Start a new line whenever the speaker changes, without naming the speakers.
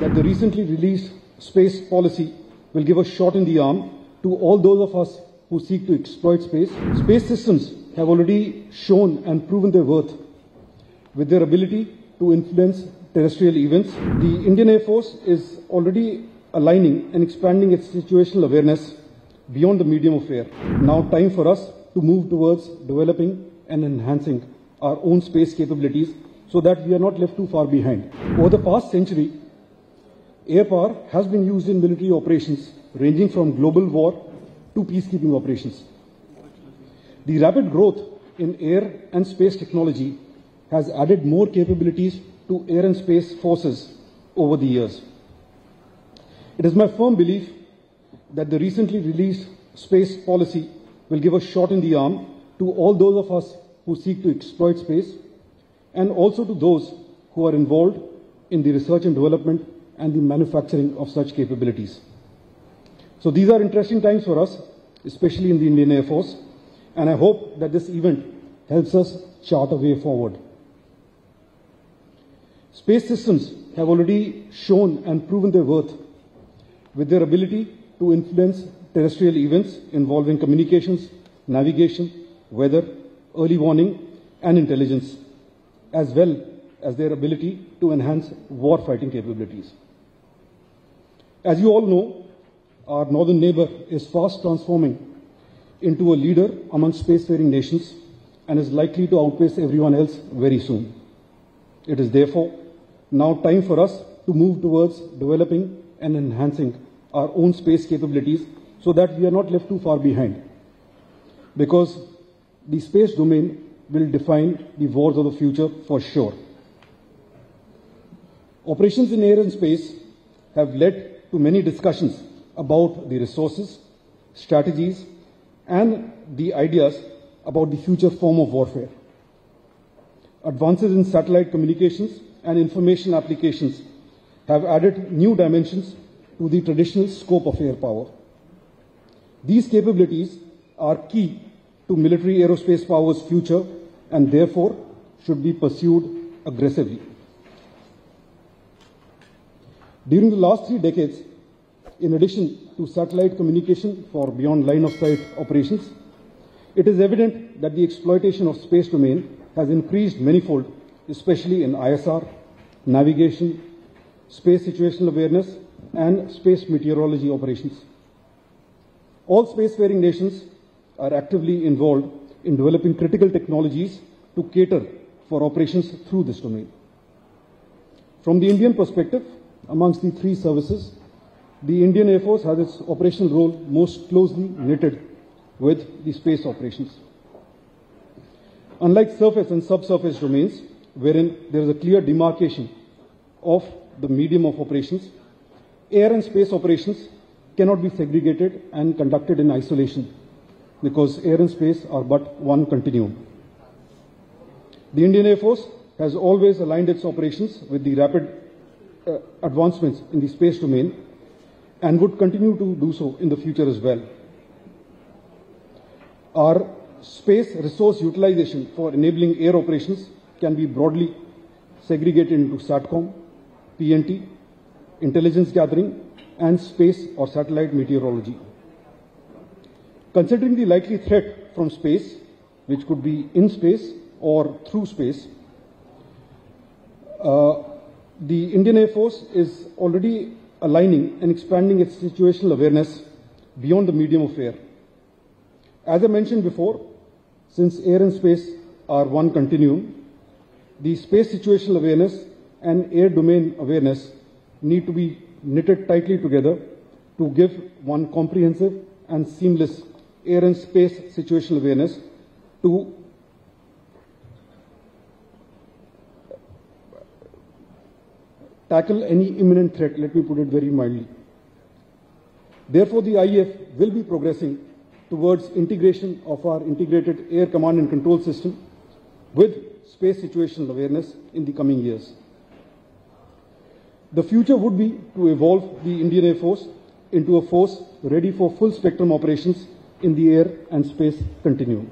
that the recently released space policy will give a shot in the arm to all those of us who seek to exploit space. Space systems have already shown and proven their worth with their ability to influence terrestrial events. The Indian Air Force is already aligning and expanding its situational awareness beyond the medium of air. Now time for us to move towards developing and enhancing our own space capabilities so that we are not left too far behind. Over the past century, air power has been used in military operations ranging from global war to peacekeeping operations. The rapid growth in air and space technology has added more capabilities to air and space forces over the years. It is my firm belief that the recently released space policy will give a shot in the arm to all those of us who seek to exploit space, and also to those who are involved in the research and development and the manufacturing of such capabilities. So these are interesting times for us, especially in the Indian Air Force, and I hope that this event helps us chart a way forward. Space systems have already shown and proven their worth with their ability to influence terrestrial events involving communications, navigation, weather, early warning, and intelligence, as well as their ability to enhance war-fighting capabilities. As you all know, our northern neighbor is fast transforming into a leader among spacefaring nations and is likely to outpace everyone else very soon. It is therefore now time for us to move towards developing and enhancing our own space capabilities so that we are not left too far behind. Because the space domain will define the wars of the future for sure. Operations in air and space have led to many discussions about the resources, strategies, and the ideas about the future form of warfare. Advances in satellite communications and information applications have added new dimensions to the traditional scope of air power. These capabilities are key to military aerospace power's future and therefore should be pursued aggressively. During the last 3 decades, in addition to satellite communication for beyond line of sight operations, it is evident that the exploitation of space domain has increased manifold, especially in ISR, navigation, space situational awareness, and space meteorology operations. All spacefaring nations are actively involved in developing critical technologies to cater for operations through this domain. From the Indian perspective, amongst the 3 services, the Indian Air Force has its operational role most closely knitted with the space operations. Unlike surface and subsurface domains, wherein there is a clear demarcation of the medium of operations, air and space operations cannot be segregated and conducted in isolation because air and space are but one continuum. The Indian Air Force has always aligned its operations with the rapid advancements in the space domain and would continue to do so in the future as well. Our space resource utilization for enabling air operations can be broadly segregated into SATCOM, PNT, intelligence gathering, and space or satellite meteorology. Considering the likely threat from space, which could be in space or through space, the Indian Air Force is already aligning and expanding its situational awareness beyond the medium of air. As I mentioned before, since air and space are one continuum, the space situational awareness and air domain awareness need to be knitted tightly together to give one comprehensive and seamless air and space situational awareness to tackle any imminent threat, let me put it very mildly. Therefore, the IAF will be progressing towards integration of our integrated air command and control system with space situational awareness in the coming years. The future would be to evolve the Indian Air Force into a force ready for full spectrum operations in the air and space continuum.